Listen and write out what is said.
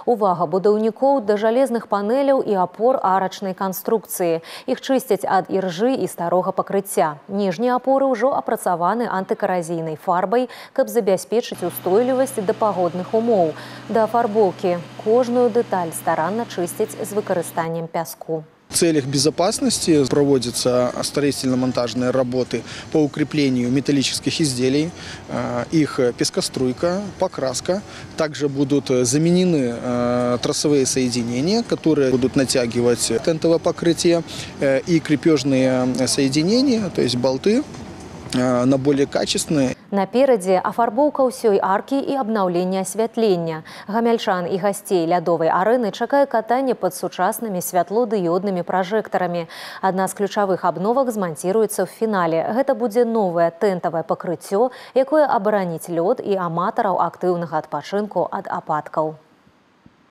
Увага будаўнікоў да жалезных панеляў і апор арачнай канструкцыі. Іх чысцяць ад іржы і старога пакрыцця. Ніжнія апоры ўжо апрацаваны антыкаразійнай фарбай, каб забяспечыць устойлівасць да пагодных умоў. Да афарбоўкі кожную дэталь старанна чысцяць з выкарыстаннем пяску. В целях безопасности проводятся строительно-монтажные работы по укреплению металлических изделий, их пескоструйка, покраска. Также будут заменены тросовые соединения, которые будут натягивать тентовое покрытие, и крепежные соединения, то есть болты, на более качественные. Наперадзе афарбоўка ўсёй аркі і абнаўленне асвятлення. Гамяльчан і гасцей лядовай арэны чакае катанне пад сучаснымі святлодыёднымі пражэктарамі. Адна з ключавых абновак зманціруецца ў фінале. Гэта будзе новае тэнтавае пакрыццё, якое абараніць лёд і аматараў актыўнага адпачынку ад ападкаў.